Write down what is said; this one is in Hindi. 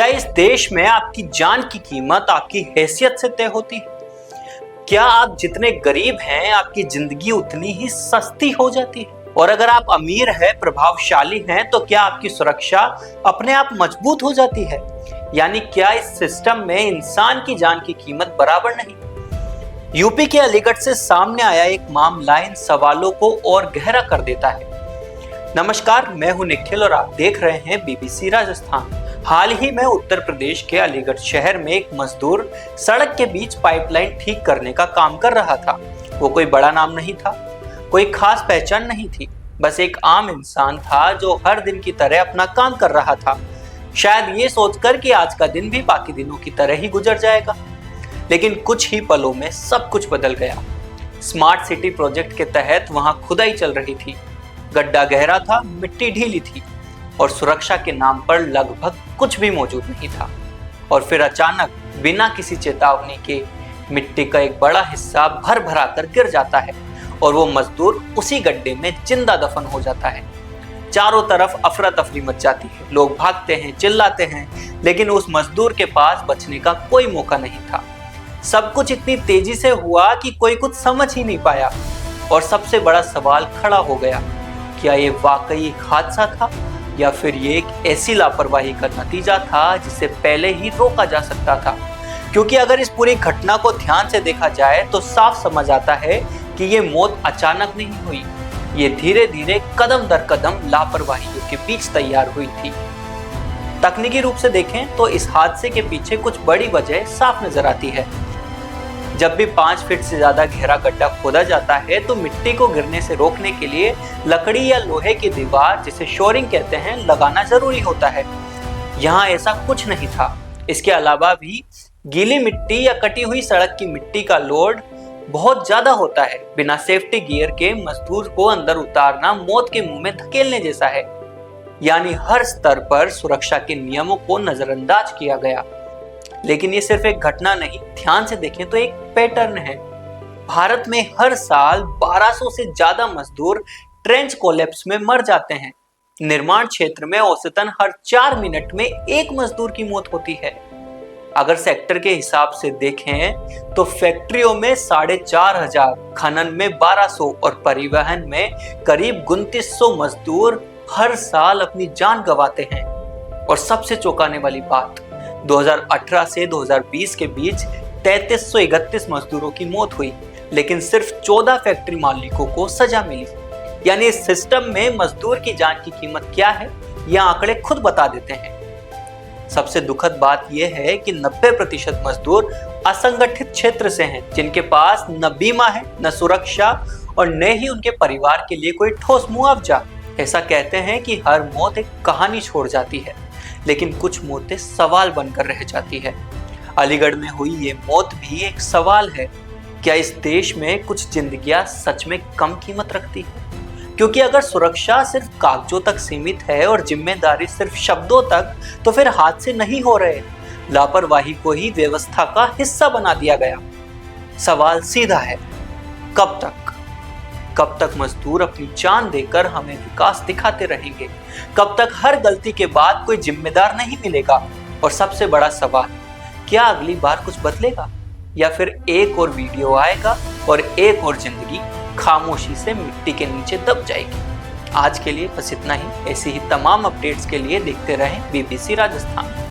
क्या इस देश में आपकी जान की कीमत आपकी हैसियत से तय होती है? क्या आप जितने गरीब हैं आपकी जिंदगी उतनी ही सस्ती हो जाती है? और अगर आप अमीर हैं, प्रभावशाली हैं, तो क्या आपकी सुरक्षा अपने आप मजबूत हो जाती है? यानी क्या इस सिस्टम में इंसान की जान की कीमत बराबर नहीं? यूपी के अलीगढ़ से सामने आया एक मामला इन सवालों को और गहरा कर देता है। नमस्कार, मैं हूं निखिल और आप देख रहे हैं बीबीसी राजस्थान। हाल ही में उत्तर प्रदेश के अलीगढ़ शहर में एक मजदूर सड़क के बीच पाइपलाइन ठीक करने का काम कर रहा था। वो कोई बड़ा नाम नहीं था, कोई खास पहचान नहीं थी, बस एक आम इंसान था जो हर दिन की तरह अपना काम कर रहा था, शायद ये सोचकर कि आज का दिन भी बाकी दिनों की तरह ही गुजर जाएगा। लेकिन कुछ ही पलों में सब कुछ बदल गया। स्मार्ट सिटी प्रोजेक्ट के तहत वहां खुदाई चल रही थी। गड्ढा गहरा था, मिट्टी ढीली थी और सुरक्षा के नाम पर लगभग कुछ भी मौजूद नहीं था। और फिर अचानक बिना किसी चेतावनी के मिट्टी का एक बड़ा हिस्सा भर भरा कर गिर जाता है और वो मजदूर उसी गड्ढे में जिंदा दफन हो जाता है। चारों तरफ अफरा तफरी मच जाती है, लोग भागते हैं, चिल्लाते हैं, लेकिन उस मजदूर के पास बचने का कोई मौका नहीं था। सब कुछ इतनी तेजी से हुआ कि कोई कुछ समझ ही नहीं पाया और सबसे बड़ा सवाल खड़ा हो गया, क्या ये वाकई एक हादसा था या फिर ये एक ऐसी लापरवाही का नतीजा था जिसे पहले ही रोका जा सकता था? क्योंकि अगर इस पूरी घटना को ध्यान से देखा जाए तो साफ समझ आता है कि ये मौत अचानक नहीं हुई, ये धीरे धीरे कदम दर कदम लापरवाहियों के बीच तैयार हुई थी। तकनीकी रूप से देखें तो इस हादसे के पीछे कुछ बड़ी वजह साफ नजर आती है। जब भी 5 फीट से ज्यादा गहरा गड्ढा खोदा जाता है तो मिट्टी को गिरने से रोकने के लिए लकड़ी या लोहे की दीवार, जिसे शोरिंग कहते हैं, लगाना जरूरी होता है। यहाँ ऐसा कुछ नहीं था। इसके अलावा भी गीली मिट्टी या कटी हुई सड़क की मिट्टी का लोड बहुत ज्यादा होता है। बिना सेफ्टी गियर के मजदूर को अंदर उतारना मौत के मुंह में धकेलने जैसा है। यानी हर स्तर पर सुरक्षा के नियमों को नजरअंदाज किया गया। लेकिन ये सिर्फ एक घटना नहीं, ध्यान से देखें तो एक पैटर्न है। भारत में हर साल 1200 से ज्यादा मजदूर ट्रेंच कोलैप्स में मर जाते हैं। निर्माण क्षेत्र में औसतन हर 4 मिनट में एक मजदूर की मौत होती है। अगर सेक्टर के हिसाब से देखें तो फैक्ट्रियों में 4500, खनन में 1200 और परिवहन में करीब 2900 मजदूर हर साल अपनी जान गंवाते हैं। और सबसे चौंकाने वाली बात, 2018 से 2020 के बीच 3331 मजदूरों की मौत हुई, लेकिन सिर्फ 14 फैक्ट्री मालिकों को सजा मिली। यानी इस सिस्टम में मजदूर की जान की कीमत क्या है, यह आंकड़े खुद बता देते हैं। सबसे दुखद बात यह है कि 90% मजदूर असंगठित क्षेत्र से हैं, जिनके पास न बीमा है, न सुरक्षा और न ही उनके परिवार के लिए कोई ठोस मुआवजा। ऐसा कहते हैं कि हर मौत एक कहानी छोड़ जाती है, लेकिन कुछ मौतें सवाल बनकर रह जाती है। अलीगढ़ में हुई ये मौत भी एक सवाल है। क्या इस देश में कुछ जिंदगियां सच में कम कीमत रखती है? क्योंकि अगर सुरक्षा सिर्फ कागजों तक सीमित है और जिम्मेदारी सिर्फ शब्दों तक, तो फिर हादसे नहीं हो रहे, लापरवाही को ही व्यवस्था का हिस्सा बना दिया गया। सवाल सीधा है, कब तक? कब तक मजदूर अपनी जान देकर हमें विकास दिखाते रहेंगे? कब तक हर गलती के बाद कोई जिम्मेदार नहीं मिलेगा? और सबसे बड़ा सवाल, क्या अगली बार कुछ बदलेगा या फिर एक और वीडियो आएगा और एक और जिंदगी खामोशी से मिट्टी के नीचे दब जाएगी? आज के लिए बस इतना ही। ऐसी ही तमाम अपडेट्स के लिए देखते रहें बीबीसी राजस्थान।